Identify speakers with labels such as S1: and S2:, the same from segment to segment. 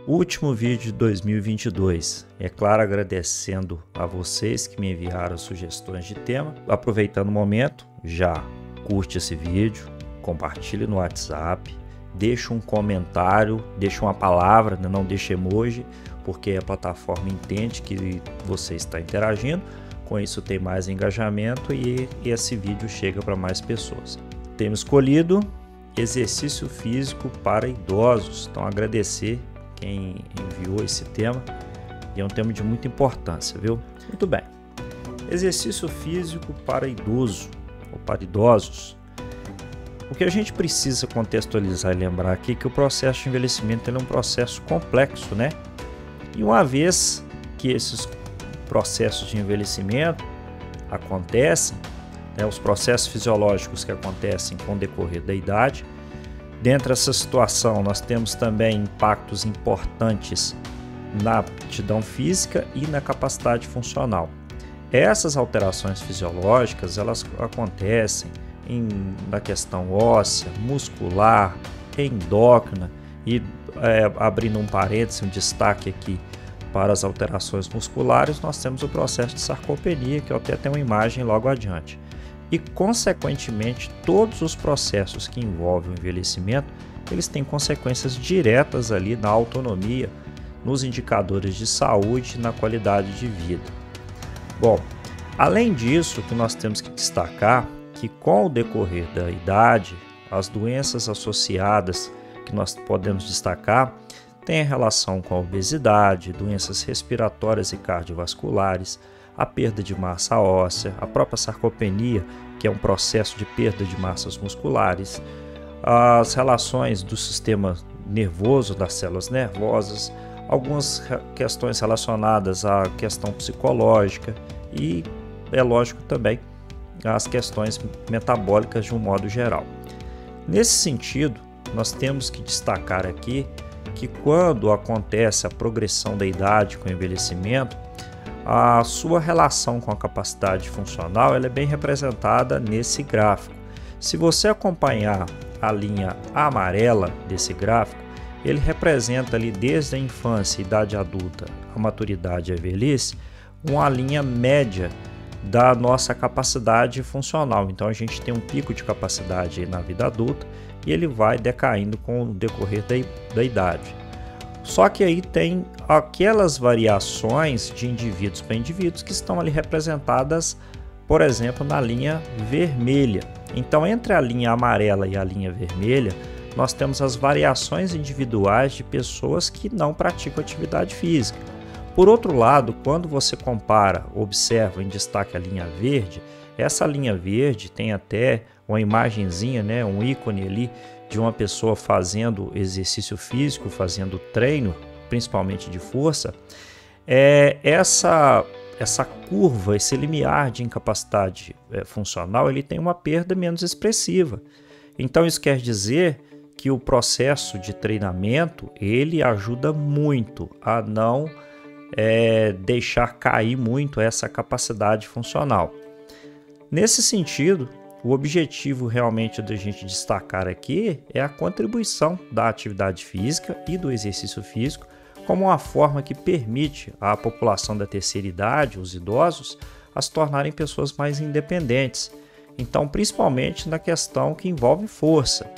S1: Último vídeo de 2022. É claro, agradecendo a vocês que me enviaram sugestões de tema. Aproveitando o momento, já curte esse vídeo, compartilhe no WhatsApp, deixa um comentário, deixa uma palavra, não deixa emoji, porque a plataforma entende que você está interagindo. Com isso tem mais engajamento e esse vídeo chega para mais pessoas. Temos escolhido exercício físico para idosos. Então agradecer quem enviou esse tema, e é um tema de muita importância, viu? Muito bem. Exercício físico para idoso ou para idosos. O que a gente precisa contextualizar e lembrar aqui é que o processo de envelhecimento é um processo complexo, né? E uma vez que esses processos de envelhecimento acontecem, né, os processos fisiológicos que acontecem com o decorrer da idade, dentro dessa situação nós temos também impactos importantes na aptidão física e na capacidade funcional. Essas alterações fisiológicas elas acontecem na questão óssea, muscular, endócrina e abrindo um parênteses, um destaque aqui para as alterações musculares, nós temos o processo de sarcopenia, que eu até tenho uma imagem logo adiante. E, consequentemente, todos os processos que envolvem o envelhecimento, eles têm consequências diretas ali na autonomia, nos indicadores de saúde e na qualidade de vida. Bom, além disso, o que nós temos que destacar é que com o decorrer da idade, as doenças associadas que nós podemos destacar têm relação com a obesidade, doenças respiratórias e cardiovasculares, a perda de massa óssea, a própria sarcopenia, que é um processo de perda de massas musculares, as relações do sistema nervoso, das células nervosas, algumas questões relacionadas à questão psicológica e, é lógico, também as questões metabólicas de um modo geral. Nesse sentido, nós temos que destacar aqui que quando acontece a progressão da idade com o envelhecimento, a sua relação com a capacidade funcional ela é bem representada nesse gráfico. Se você acompanhar a linha amarela desse gráfico, ele representa ali desde a infância, idade adulta, a maturidade e a velhice, uma linha média da nossa capacidade funcional. Então a gente tem um pico de capacidade na vida adulta e ele vai decaindo com o decorrer da idade. Só que aí tem aquelas variações de indivíduos para indivíduos que estão ali representadas, por exemplo, na linha vermelha. Então, entre a linha amarela e a linha vermelha, nós temos as variações individuais de pessoas que não praticam atividade física. Por outro lado, quando você compara, observa em destaque a linha verde, essa linha verde tem até uma imagenzinha, né, um ícone ali de uma pessoa fazendo exercício físico, fazendo treino, principalmente de força. Essa curva, esse limiar de incapacidade funcional, ele tem uma perda menos expressiva. Então isso quer dizer que o processo de treinamento, ele ajuda muito a não deixar cair muito essa capacidade funcional. Nesse sentido, o objetivo realmente da gente destacar aqui é a contribuição da atividade física e do exercício físico como uma forma que permite à população da terceira idade, os idosos, a se tornarem pessoas mais independentes. Então, principalmente na questão que envolve força.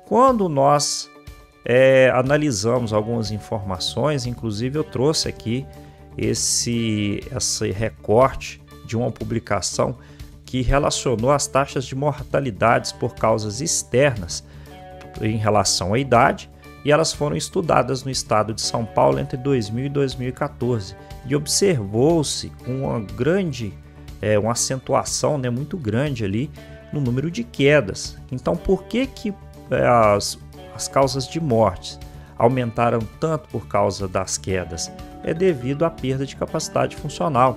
S1: Quando nós analisamos algumas informações, inclusive eu trouxe aqui esse recorte de uma publicação que relacionou as taxas de mortalidades por causas externas em relação à idade, e elas foram estudadas no estado de São Paulo entre 2000 e 2014, e observou-se uma acentuação, né, muito grande ali no número de quedas. Então, por que as causas de morte aumentaram tanto por causa das quedas? É devido à perda de capacidade funcional.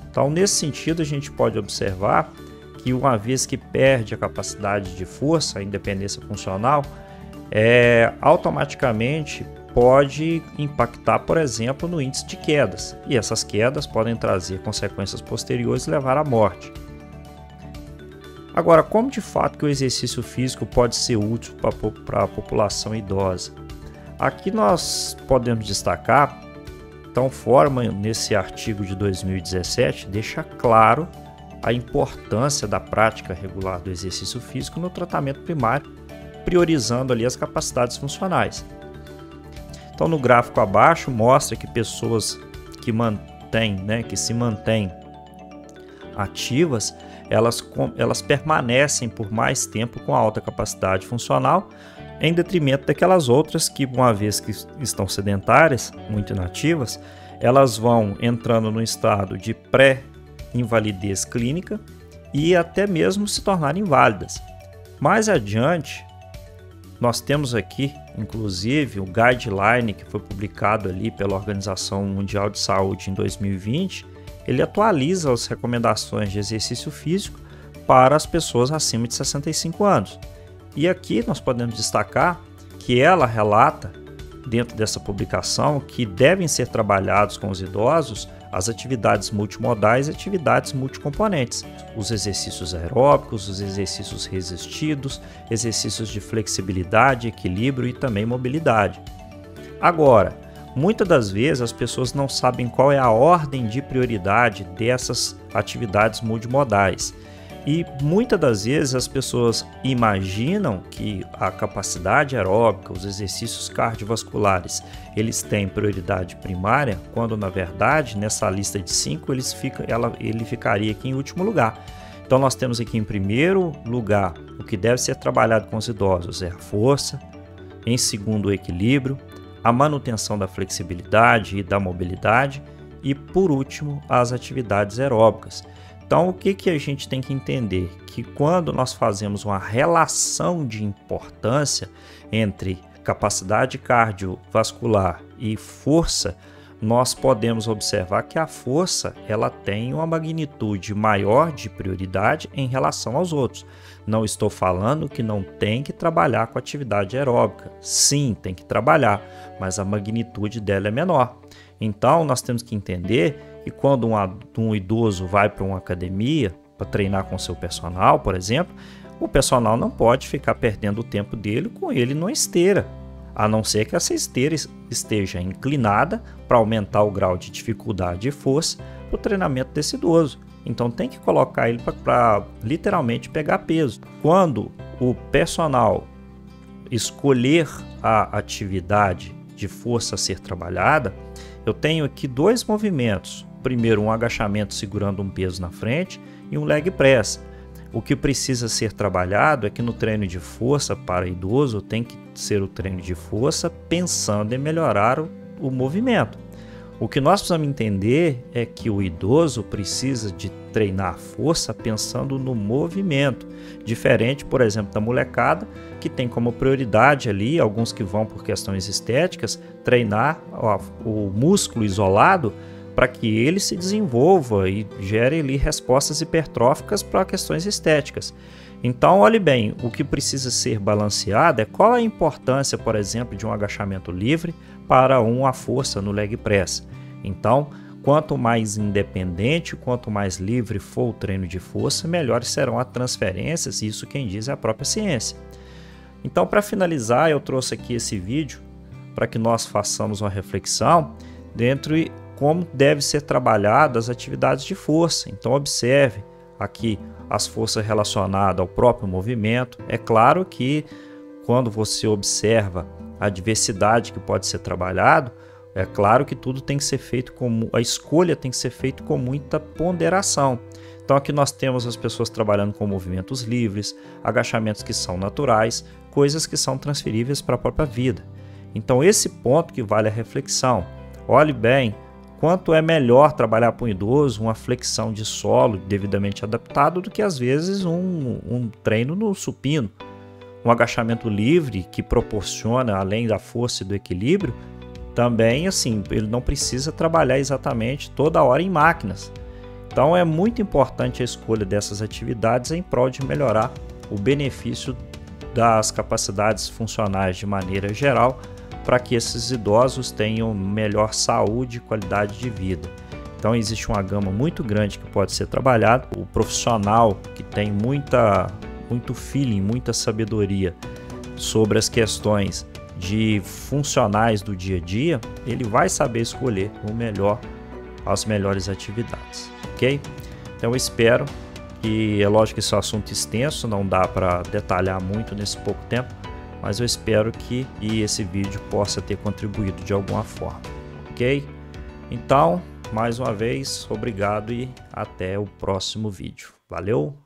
S1: Então, nesse sentido, a gente pode observar que uma vez que perde a capacidade de força, a independência funcional, automaticamente pode impactar, por exemplo, no índice de quedas. E essas quedas podem trazer consequências posteriores e levar à morte. Agora, como de fato que o exercício físico pode ser útil para a população idosa? Aqui nós podemos destacar, então, forma nesse artigo de 2017 deixa claro a importância da prática regular do exercício físico no tratamento primário, priorizando ali as capacidades funcionais. Então, no gráfico abaixo mostra que pessoas que se mantêm ativas, elas permanecem por mais tempo com alta capacidade funcional, em detrimento daquelas outras que, uma vez que estão sedentárias, muito inativas, elas vão entrando no estado de pré-invalidez clínica e até mesmo se tornarem inválidas. Mais adiante, nós temos aqui, inclusive, o guideline que foi publicado ali pela Organização Mundial de Saúde em 2020, ele atualiza as recomendações de exercício físico para as pessoas acima de 65 anos. E aqui nós podemos destacar que ela relata, dentro dessa publicação, que devem ser trabalhados com os idosos as atividades multimodais e atividades multicomponentes, os exercícios aeróbicos, os exercícios resistidos, exercícios de flexibilidade, equilíbrio e também mobilidade. Agora, muitas das vezes as pessoas não sabem qual é a ordem de prioridade dessas atividades multimodais. E muitas das vezes as pessoas imaginam que a capacidade aeróbica, os exercícios cardiovasculares, eles têm prioridade primária, quando na verdade nessa lista de 5 ele ficaria aqui em último lugar. Então nós temos aqui em primeiro lugar o que deve ser trabalhado com os idosos é a força, em segundo o equilíbrio, a manutenção da flexibilidade e da mobilidade e por último as atividades aeróbicas. Então, o que a gente tem que entender? Que quando nós fazemos uma relação de importância entre capacidade cardiovascular e força, nós podemos observar que a força ela tem uma magnitude maior de prioridade em relação aos outros. Não estou falando que não tem que trabalhar com atividade aeróbica. Sim, tem que trabalhar, mas a magnitude dela é menor. Então, nós temos que entender que quando um idoso vai para uma academia para treinar com seu personal, por exemplo, o personal não pode ficar perdendo o tempo dele com ele numa esteira, a não ser que essa esteira esteja inclinada para aumentar o grau de dificuldade e força para o treinamento desse idoso. Então tem que colocar ele para literalmente pegar peso. Quando o personal escolher a atividade de força a ser trabalhada, eu tenho aqui dois movimentos. Primeiro, um agachamento segurando um peso na frente e um leg press. O que precisa ser trabalhado é que no treino de força para idoso tem que ser o treino de força pensando em melhorar o movimento. O que nós precisamos entender é que o idoso precisa de treinar força pensando no movimento, diferente, por exemplo, da molecada, que tem como prioridade ali, alguns que vão por questões estéticas, treinar o músculo isolado para que ele se desenvolva e gere ali respostas hipertróficas para questões estéticas. Então, olhe bem, o que precisa ser balanceado é qual a importância, por exemplo, de um agachamento livre para a força no leg press. Então, quanto mais independente, quanto mais livre for o treino de força, melhores serão as transferências, isso quem diz é a própria ciência. Então, para finalizar, eu trouxe aqui esse vídeo para que nós façamos uma reflexão dentro de como deve ser trabalhadas as atividades de força. Então observe aqui as forças relacionadas ao próprio movimento. É claro que quando você observa a diversidade que pode ser trabalhado, é claro que tudo tem que ser feito a escolha tem que ser feita com muita ponderação. Então aqui nós temos as pessoas trabalhando com movimentos livres, agachamentos que são naturais, coisas que são transferíveis para a própria vida. Então esse ponto que vale a reflexão. Olhe bem quanto é melhor trabalhar para um idoso uma flexão de solo devidamente adaptado do que às vezes um treino no supino. Um agachamento livre que proporciona, além da força e do equilíbrio, também assim, ele não precisa trabalhar exatamente toda hora em máquinas. Então é muito importante a escolha dessas atividades em prol de melhorar o benefício das capacidades funcionais de maneira geral, para que esses idosos tenham melhor saúde e qualidade de vida. Então existe uma gama muito grande que pode ser trabalhada. O profissional que tem muito feeling, muita sabedoria sobre as questões de funcionais do dia a dia, ele vai saber escolher as melhores atividades, ok? Então eu espero que, é lógico que esse é um assunto extenso, não dá para detalhar muito nesse pouco tempo, mas eu espero que esse vídeo possa ter contribuído de alguma forma, ok? Então, mais uma vez, obrigado e até o próximo vídeo. Valeu!